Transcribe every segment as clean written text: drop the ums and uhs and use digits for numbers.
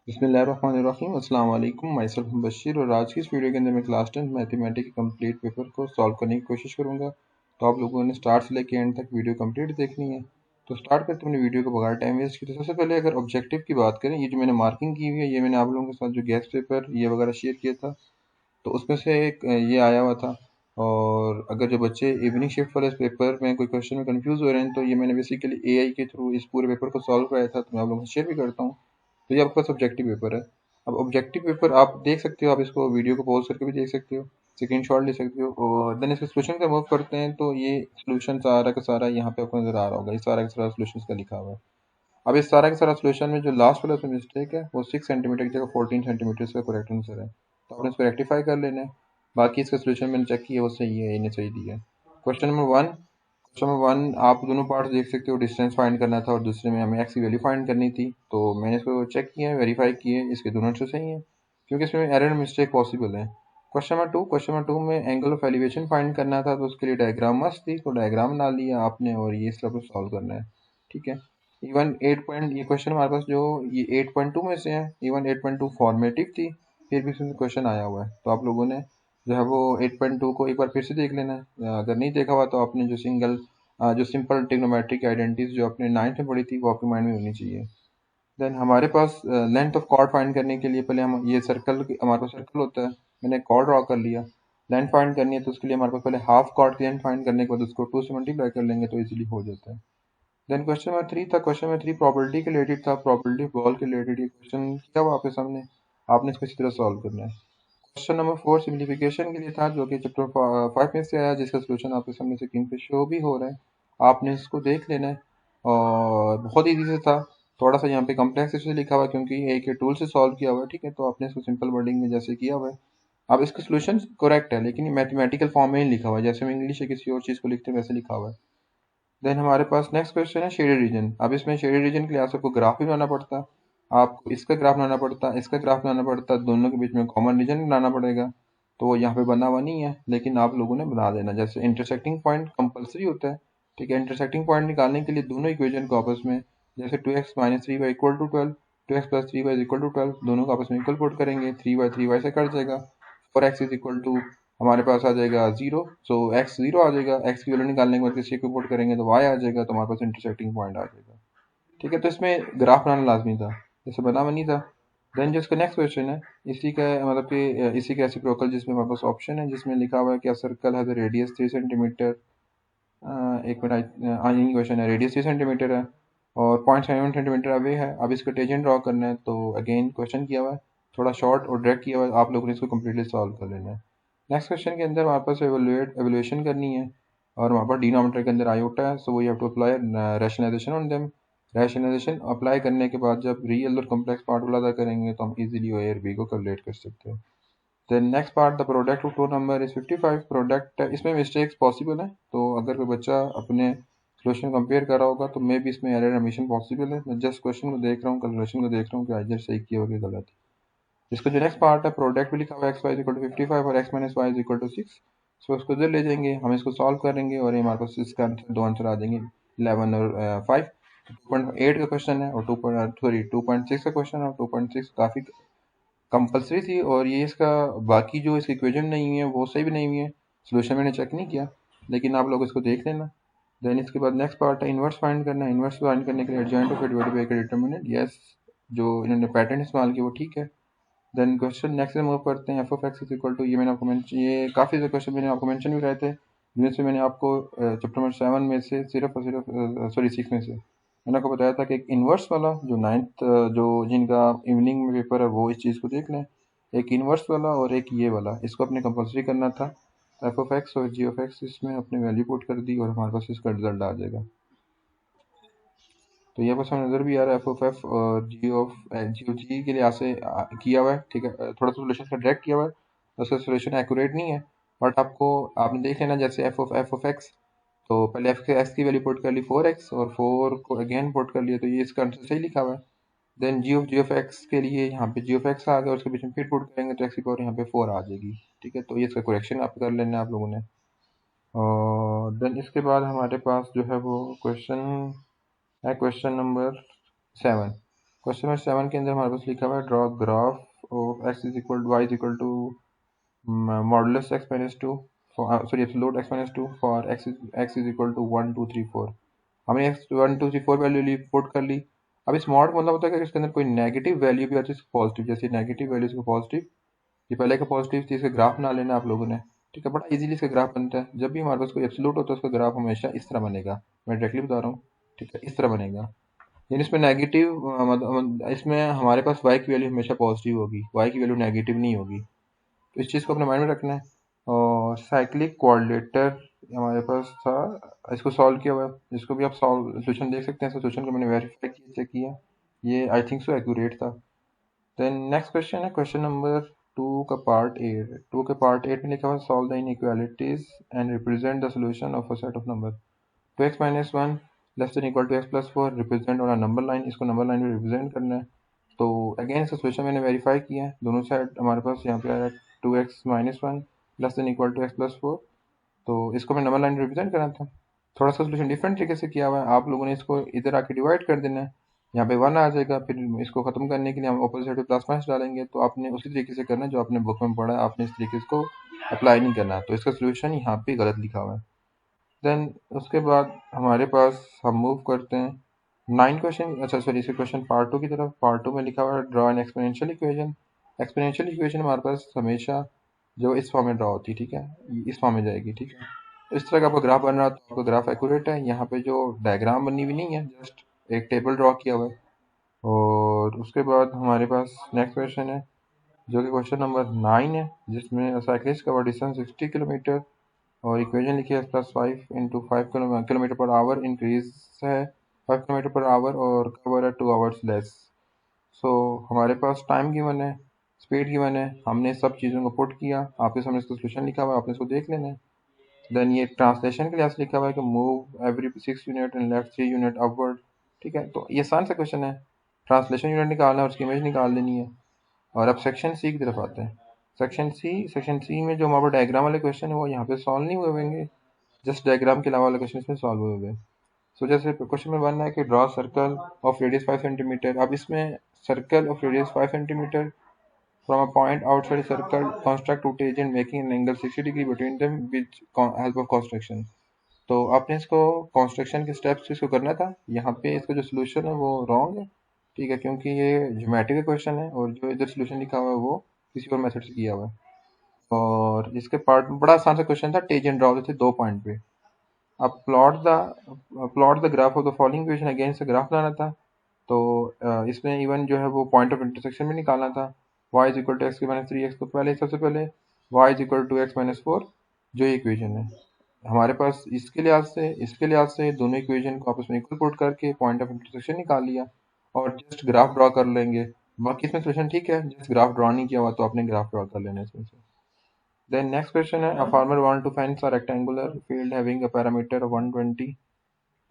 बिस्मिल्लाहिर्रहमानिर्रहीम अस्सलाम वालेकुम। माई सेल्फ बशीर और आज की इस वीडियो के अंदर मैं क्लास 10 मैथमेटिक्स के कंप्लीट पेपर को सॉल्व करने की कोशिश करूंगा। तो आप लोगों ने स्टार्ट से लेकर एंड तक वीडियो कंप्लीट देखनी है। तो स्टार्ट करते हैं अपनी वीडियो को बगैर टाइम वेस्ट किए। तो सबसे पहले अगर ऑब्जेक्टिव की बात करें, ये जो मैंने मार्किंग की हुई है, ये मैंने आप लोगों के साथ जो गेस्ट पेपर ये वगैरह शेयर किया था, तो उसमें से एक ये आया हुआ था। और अगर जो बच्चे इवनिंग शिफ्ट वाले पेपर में कोई क्वेश्चन में कंफ्यूज हो रहे हैं, तो ये मैंने बेसिकली एआई के थ्रू इस पूरे पेपर को सॉल्व कराया था, तो मैं आप लोगों से शेयर भी करता हूँ। तो ये आपके पास ऑब्जेक्टिव पेपर है। अब ऑब्जेक्टिव पेपर आप देख सकते हो, आप इसको वीडियो को पॉज करके भी देख सकते हो, स्क्रीनशॉट ले सकते हो। और देन इसके सोल्यूशन का मूव करते हैं, तो ये सोल्यूशन सारा का सारा यहाँ पे आपको नजर आ रहा होगा। ये सारा का सारा सोल्यूशन का लिखा हुआ है। अब इस सारा का सारा सोल्यूशन में जो लास्ट वाला उसमें मिस्टेक है, वो 6 सेंटीमीटर की जगह 14 सेंटीमीटर का करेक्ट आंसर है। तो आपने इसको रेक्टिफाई कर लेना है। बाकी इसका सोल्यूशन मैंने चेक किया, वो सही है, इन्हें सही दिया है। क्वेश्चन नंबर 1 आप दोनों पार्ट देख सकते हो। डिस्टेंस फाइंड करना था और दूसरे में हमें एक्स की वैल्यू फाइंड करनी थी। तो मैंने इसको चेक किया, वेरीफाई किए, इसके दोनों आंसर सही हैं, क्योंकि इसमें एरर मिस्टेक पॉसिबल है। क्वेश्चन नंबर 2 में एंगल ऑफ एलिवेशन फाइंड करना था, तो उसके लिए डायग्राम मस्त थी, तो डायग्राम बना लिया आपने और ये इसका सॉल्व करना है। ठीक है। इवन 8 पॉइंट ये क्वेश्चन हमारे पास जो ये 8.2 में से है, इवन 8.2 फॉर्मेटिव थी, फिर भी इसमें क्वेश्चन आया हुआ है। तो आप लोगों ने जो है वो 8.2 को एक बार फिर से देख लेना है। अगर नहीं देखा हुआ तो आपने जो सिंपल ट्रिग्नोमेट्रिक आइडेंटिटीज जो आपने 9th में पढ़ी थी, वो आपके माइंड में होनी चाहिए। देन हमारे पास लेंथ ऑफ कॉर्ड फाइंड करने के लिए पहले हम ये हमारे पास सर्कल होता है, मैंने कॉर्ड ड्रॉ कर लिया। लेंथ फाइंड करनी है, तो उसके लिए हमारे पास पहले हाफ कॉर्ड की लेंथ फाइंड करने के बाद उसको 2 से मल्टीप्लाई कर लेंगे, तो इजीली हो जाता है। देन क्वेश्चन नंबर 3 प्रॉपर्टी के रिलेटेड था, प्रॉपर्टी ऑफ बॉल के रिलेटेड ये क्वेश्चन किया हुआ आपके सामने, आपने इसको इसी तरह सॉल्व करना है। क्वेश्चन नंबर 4 सिम्प्लीफिकेशन के लिए था, जो कि चैप्टर 5 में से आया, जिसका सोल्यूशन आपके सामने स्क्रीन पे शो भी हो रहा है। आपने इसको देख लेना है और बहुत ईजी से था। थोड़ा सा यहाँ पे कम्प्लेक्स इसलिए लिखा हुआ है क्योंकि एक टूल से सॉल्व किया हुआ है। ठीक है, तो आपने इसको सिंपल वर्डिंग में जैसे किया हुआ है। अब इसका सोल्यूशन करेक्ट है, लेकिन ये मैथमेटिकल फॉर्म में ही लिखा हुआ है, जैसे हम इंग्लिश या किसी और चीज़ को लिखते हैं वैसे लिखा हुआ है। देन हमारे पास नेक्स्ट क्वेश्चन है शेडेड रीजन। अब इसमें शेडेड रीजन के लिए आपको ग्राफ भी बनाना पड़ता है, आपको इसका ग्राफ बनाना पड़ता है, इसका ग्राफ बनाना पड़ता है, दोनों के बीच में कॉमन रीजन बनाना पड़ेगा। तो वो यहाँ पे बना हुआ नहीं है, लेकिन आप लोगों ने बना देना। जैसे इंटरसेक्टिंग पॉइंट कंपलसरी होता है। ठीक है, इंटरसेक्टिंग पॉइंट निकालने के लिए दोनों इक्वेशन को आपस में, जैसे 2x - 3y equal to 12, 2x + 3y equal to 12, दोनों को आपस में इक्वल पुट करेंगे, 3y से कट जाएगा। 4x इज इक्वल टू हमारे पास आ जाएगा 0, सो एक्स 0 आ जाएगा। एक्स की वैल्यू निकालने के बाद किसी को पुट करेंगे तो वाई आ जाएगा, तो हमारे पास इंटरसेक्टिंग पॉइंट आ जाएगा। ठीक है, तो इसमें ग्राफ बनाना लाजमी था, जैसे बना हुआ नहीं था। देन जो इसका नेक्स्ट क्वेश्चन है, इसी का मतलब कि इसी का रेसिप्रोकल, जिसमें हमारे पास ऑप्शन है, जिसमें लिखा हुआ है कि सर्कल हैज रेडियस 3 सेंटीमीटर। एक मिनट, यही क्वेश्चन है, रेडियस 3 सेंटीमीटर है और 0.7 सेंटीमीटर अवे है। अब इसका टेंजेंट ड्रॉ करना है, तो अगेन क्वेश्चन किया हुआ है, थोड़ा शॉर्ट और डायरेक्ट किया हुआ है, आप लोगों ने इसको कम्प्लीटली सॉल्व कर लेना है। नेक्स्ट क्वेश्चन के अंदर हमारे पास एवल्यूएशन करनी है, और हमारे पास डिनोमिनेटर के अंदर आयोटा है, so we have to apply rationalization on them. Rationalization apply करने के बाद जब रियल और कम्प्लेक्स पार्ट अदा करेंगे, तो हम इजीली ए और बी को कैलकुलेट कर सकते हैं। Then next part, the product of two number is 55। Product इसमें मिस्टेक्स पॉसिबल है, तो अगर कोई बच्चा अपने सोल्यूशन कंपेयर कर रहा होगा, तो मे भी इसमें एरर हमेशा पॉसिबल है। मैं जस्ट क्वेश्चन को देख रहा हूँ, कैलकुलेशन को देख रहा हूँ कि आइदर सही किया होगा कि गलत। इसका जो नेक्स्ट पार्ट है, प्रोडक्ट भी लिखा हुआ है x y is equal to 55 और x - y is equal to 6। So उसको इधर ले जाएंगे, हम इसको सॉल्व करेंगे और ये हमारे पास इसका आंसर दो आंसर आ जाएंगे, 11 और 5। 2.8 का क्वेश्चन है और 2.6 का क्वेश्चन है, और 2.6 काफ़ी कंपलसरी थी, और ये इसका बाकी जो इसकी इक्वेशन नहीं हुई है वो सही भी नहीं हुई है। सोल्यूशन मैंने चेक नहीं किया, लेकिन आप लोग इसको देख लेना। देन इसके बाद नेक्स्ट पार्ट है इन्वर्स फाइंड करना है। इन्वर्स फाइंड करने के लिए adjoint of A divided by का डिटरमिनेंट, यस, जो इन्होंने पैटर्न इस्तेमाल किया वो ठीक है। देन क्वेश्चन नेक्स्ट मूव करते हैं, f of x is equal to, ये मैंने आपको मेंशन, ये काफ़ी से क्वेश्चन मैंने आपको मेंशन भी कराए थे, जिनमें से मैंने आपको चैप्टर नंबर 7 में से सिर्फ और सिर्फ सॉरी 6 में से मैंने आपको बताया था कि एक इन्वर्स वाला जो 9th जो जिनका इवनिंग में पेपर है, वो इस चीज़ को देख लें। एक इन्वर्स वाला और एक ये वाला, इसको अपने कंपलसरी करना था। एफ ऑफ एक्स और जी ऑफ एक्स, इसमें अपने वैल्यू पुट कर दी और हमारे पास इसका रिजल्ट आ जाएगा। तो ये बस हमें नज़र भी आ रहा है, एफ ऑफ एफ और जी के लिए ऐसे किया हुआ है। ठीक है, थोड़ा सा सोल्यूशन का डायरेक्ट किया हुआ है, उसका सोल्यूशन एक्यूरेट नहीं है, बट आपने देख लेना। जैसे एफ ऑफ एक्स, तो पहले एक्स की वैल्यू पुट कर ली 4x और 4 को अगेन पुट कर लिया, तो ये इसका आंसर सही लिखा हुआ है। देन जी ऑफ एक्स के लिए यहाँ पे जी ऑफ एक्स आ गया, और उसके बीच में फिर पुट करेंगे तो एक्स की पावर यहाँ पे 4 आ जाएगी। ठीक है, तो ये इसका करेक्शन आप कर लेना आप लोगों ने। और देन इसके बाद हमारे पास जो है वो क्वेश्चन है, क्वेश्चन नंबर 7। क्वेश्चन नंबर 7 के अंदर हमारे पास लिखा हुआ है draw graph of x is equal to y is equal to modulus x minus two sorry absolute x minus two for x is equal to 1 2 3 4। हमने एक्स 1 2 3 4 वैल्यू ली, put कर ली। अब इस मॉड का मतलब होता है कि इसके अंदर कोई नेगेटिव वैल्यू भी आती है पॉजिटिव, जैसे नेगेटिव वैल्यू इसको पॉजिटिव, ये पहले का पॉजिटिव थी, इसका ग्राफ ना लेना आप लोगों ने। ठीक है, बड़ा इजीली इसका ग्राफ बनता है। जब भी हमारे पास कोई एब्सोल्यूट होता है उसका ग्राफ हमेशा इस तरह बनेगा, मैं डायरेक्टली बता रहा हूँ। ठीक है, इस तरह बनेगा। यानी इसमें नेगेटिव इसमें हमारे पास y की वैल्यू हमेशा पॉजिटिव होगी, y की वैल्यू नेगेटिव नहीं होगी। तो इस चीज़ को अपने माइंड में रखना है। और साइक्लिक कोऑर्डिनेटर हमारे पास था, इसको सॉल्व किया हुआ है, इसको भी आप सॉल्व सोल्यूशन देख सकते हैं। सोल्यूशन को मैंने वेरीफाई किया, चेक किया, ये आई थिंक सो एक्यूरेट था। देन नेक्स्ट क्वेश्चन है क्वेश्चन नंबर 2 का पार्ट 8। 2 के पार्ट 8 में लिखा हुआ solve the inequalities and represent the solution of a set of number 2x minus 1 less than equal to x plus 4 represent on a number line. इसको number line में represent करना है। तो अगेन इसका सोल्यूशन मैंने वेरीफाई किया है, दोनों साइड हमारे पास यहाँ पे आ रहा है 2x minus 1 less than equal to x plus 4। तो इसको मैं नंबर लाइन रिप्रेजेंट करना था। थोड़ा सा सोल्यूशन डिफरेंट तरीके से किया हुआ है, आप लोगों ने इसको इधर आके डिवाइड कर देना है, यहाँ पे 1 आ जाएगा। फिर इसको खत्म करने के लिए हम अपोजिट साइड पे प्लस माइनस डालेंगे। तो आपने उसी तरीके से करना है जो आपने बुक में पढ़ा है, आपने इस तरीके से अप्लाई नहीं करना। तो इसका सोल्यूशन यहाँ पे गलत लिखा हुआ है। देन उसके बाद हमारे पास हम मूव करते हैं 9 क्वेश्चन, अच्छा सॉरी इसे क्वेश्चन पार्ट 2 की तरफ। पार्ट 2 में लिखा हुआ है draw an exponential equation. Exponential equation हमारे पास हमेशा जो इस फॉर्म में ड्रॉ होती है, ठीक है, इस फॉर्म में जाएगी। ठीक है, तो इस तरह का आपका ग्राफ बन रहा है, तो आपका ग्राफ एक्यूरेट है। यहाँ पे जो डायग्राम बनी हुई नहीं है, जस्ट एक टेबल ड्रॉ किया हुआ है। और उसके बाद हमारे पास नेक्स्ट क्वेश्चन है जो कि क्वेश्चन नंबर 9 है, जिसमें साइक्लिस्ट कवर डिस्टेंस 60 किलोमीटर और इक्वेशन लिखी है plus 5 into 5 kilometre per hour increase है 5 किलोमीटर पर आवर और कवर है 2 आवर्स लेस। सो हमारे पास टाइम गिवन है, स्पीड गिवन है, हमने सब चीज़ों को पुट किया, आपके सामने इसका सोल्यूशन लिखा हुआ है, आपने इसको देख लेना है। देन ये ट्रांसलेशन के लिए लिखा हुआ है कि move every 6 unit and left 3 unit upward. ठीक है, तो ये आसान सा क्वेश्चन है, ट्रांसलेशन यूनिट निकालना है, उसकी इमेज निकाल देनी है। और अब सेक्शन सी की तरफ आते हैं। सेक्शन सी में जो हमारे डायग्राम वाले क्वेश्चन है वो यहाँ पे सॉल्व नहीं हुए होंगे, जस्ट डायग्राम के अलावा वाले क्वेश्चन इसमें सॉल्व हुए हुए। सो जैसे क्वेश्चन में 1 है कि draw circle of radius 5 centimeter. अब इसमें circle of radius 5 centimeter from a point outside circle construct two tangent making an angle 60 degree between them with help of construction. तो आपने इसको कंस्ट्रक्शन के स्टेप्स इसको करना था। यहाँ पे इसका जो सोल्यूशन है वो रॉन्ग है, ठीक है, क्योंकि ये ज्योमेट्री का क्वेश्चन है और जो इधर सोल्यूशन लिखा हुआ है वो किसी और मेथड से किया हुआ है। और इसके पार्ट में बड़ा आसान सा क्वेश्चन था, टेंजेंट ड्रॉ होते थे 2 पॉइंट पे। अब plot the graph of the following equation, again से ग्राफ लाना था। तो इसमें इवन जो है वो पॉइंट ऑफ इंटरसेक्शन भी निकालना था। y is equal to x minus 3x, तो पहले सबसे पहले y is equal to x minus 4 जो इक्वेशन है हमारे पास, इसके लिहाज से दोनों इक्वेशन को आपस में इक्वल पुट करके पॉइंट ऑफ इंटरसेक्शन निकाल लिया और जस्ट ग्राफ ड्रॉ कर लेंगे। बाकी इसमें सोल्यूशन ठीक है, जस्ट ग्राफ ड्रॉ नहीं किया हुआ तो आपने ग्राफ ड्रॉ कर लेना है इसमें से। देन नेक्स्ट क्वेश्चन है, a farmer want to fence a rectangular field having a parameter of 120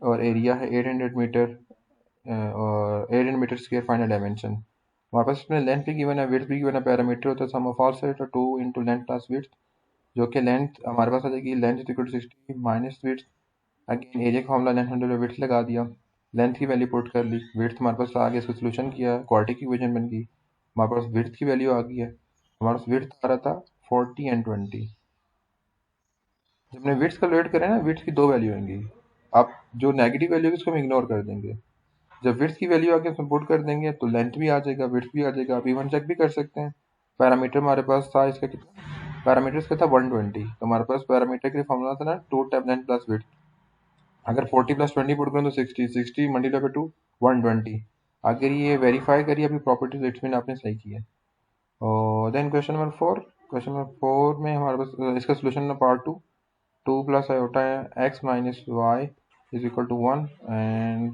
और एरिया है 800 मीटर और 800 meter square, find a dimension. हमारे पास इसमें लेंथ भी गिवन है, विड्थ भी गिवन है, पैरामीटर होता है sum of all side 2 into length plus width, जो कि लेंथ हमारे पास आ जाएगी length is equal to 60 minus width. Again area का फॉर्मूला लेंथ 100 विड्थ लगा दिया, लेंथ की वैल्यू पुट कर ली, विड्थ हमारे पास आ गया, इसको सोल्यूशन किया, क्वाड्रेटिक इक्वेशन बन गई, हमारे पास विड्थ की वैल्यू आ गई है। हमारे पास विड्थ आ रहा था 40 एंड 20। जब हमने विड्थ कैलकुलेट करें ना, विड्थ की 2 वैल्यू होंगी, आप जो नेगेटिव वैल्यू है उसको हम इग्नोर कर देंगे। जब विड्थ की वैल्यू आके उसमें पुट कर देंगे तो लेंथ भी आ जाएगा, विड्थ भी आ जाएगा। आप इवन चेक भी कर सकते हैं। पैरामीटर हमारे पास था इसका कितना, पैरामीटर इसका था 120, तो हमारे पास पैरामीटर के लिए फॉर्मूला था ना 2 टाइम लेंथ प्लस विड्थ। अगर 40 प्लस 20 पुट करें तो 60 मल्टीप्लाई बाय 2 120। अगर ये वेरीफाई करिए अपनी प्रॉपर्टीज, इट्स मीन आपने सही किया। और देन क्वेश्चन नंबर 4 में हमारे पास इसका सोल्यूशन है part 2 plus iota x minus y is equal to 1 and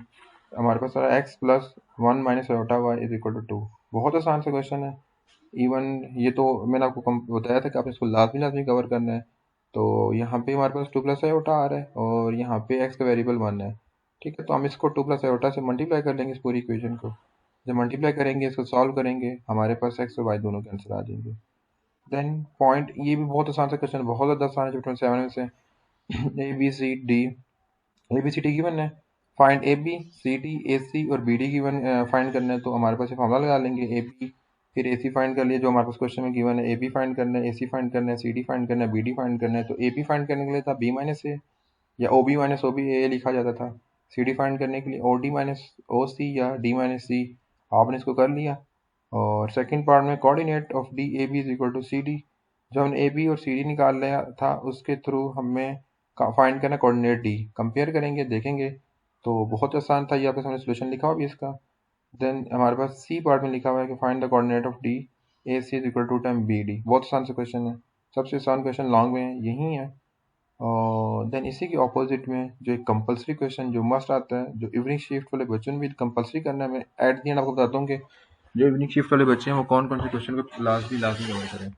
हमारे पास सारा x plus 1 minus iota y is equal to 2। बहुत आसान सा क्वेश्चन है। इवन ये तो मैंने आपको बताया था कि आपने इसको लाजमी कवर करना है। तो यहाँ पे हमारे पास 2 प्लस आयोटा आ रहा है और यहाँ पे एक्स का वेरिएबल 1 है। ठीक है, तो हम इसको 2 प्लस आयोटा से मल्टीप्लाई कर लेंगे इस पूरी इक्वेशन को। जब मल्टीप्लाई करेंगे, इसको सॉल्व करेंगे, हमारे पास एक्स और वाई दोनों के आंसर आ जाएंगे। देन पॉइंट, ये भी बहुत आसान सा क्वेश्चन, बहुत ज़्यादा आसान है, चैप्टर 7 में से A B C D given है। Find A B C D A C और बी डी गिवन फाइंड करना है, तो हमारे पास ये फॉर्मूला लगा लेंगे ए बी, फिर ए सी फाइंड कर लिया जो हमारे पास क्वेश्चन में गिवन है, ए बी फाइंड करना है, ए सी फाइंड करना है, सी डी फाइंड करना है, बी डी फाइंड करना है। तो ए बी फाइंड करने के लिए था बी माइनस ए या O B minus O B A लिखा जाता था। सी डी फाइंड करने के लिए ओ डी माइनस ओ सी या डी माइनस सी, आपने इसको कर लिया। और सेकंड पार्ट में coordinate of D A B is equal to C D, जो हमने ए बी और सी डी निकाल लिया था उसके थ्रू हमें फाइंड करना कोऑर्डिनेट डी, कंपेयर करेंगे देखेंगे। तो बहुत आसान था, यहाँ पे हमने सोल्यूशन लिखा हुआ भी इसका। देन हमारे पास सी पार्ट में लिखा हुआ है कि find the coordinate of D A C is equal to time B D. बहुत आसान से क्वेश्चन है, सबसे आसान क्वेश्चन लॉन्ग में यही है। और देन इसी के ऑपोजिट में जो एक कंपलसरी क्वेश्चन जो मस्ट आता है, जो इवनिंग शिफ्ट वाले बच्चों ने भी कंपलसरी करना है, मैं एट दी एंड आपको बताता हूँ कि जो इवनिंग शिफ्ट वाले बच्चे हैं वो कौन कौन से क्वेश्चन को लाजमी कवर करें।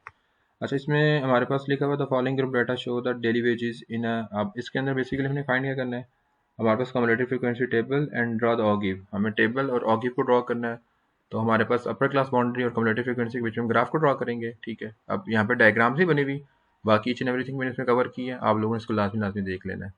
अच्छा, इसमें हमारे पास लिखा हुआ था following group data show the daily wages in. अब इसके अंदर बेसिकली हमने फाइंड क्या करना है, हमारे पास cumulative frequency table and draw the ogive, हमें टेबल और ऑगिव को ड्रॉ करना है। तो हमारे पास अपर क्लास बाउंड्री और कम्युलेटिव फ्रीक्वेंसी के बीच में ग्राफ को ड्रॉ करेंगे, ठीक है। अब यहाँ पे डायग्राम्स ही बनी हुई, बाकी ईच एंड एवरीथिंग मैंने इसमें कवर की है, आप लोगों ने इसको लाजमी देख लेना है।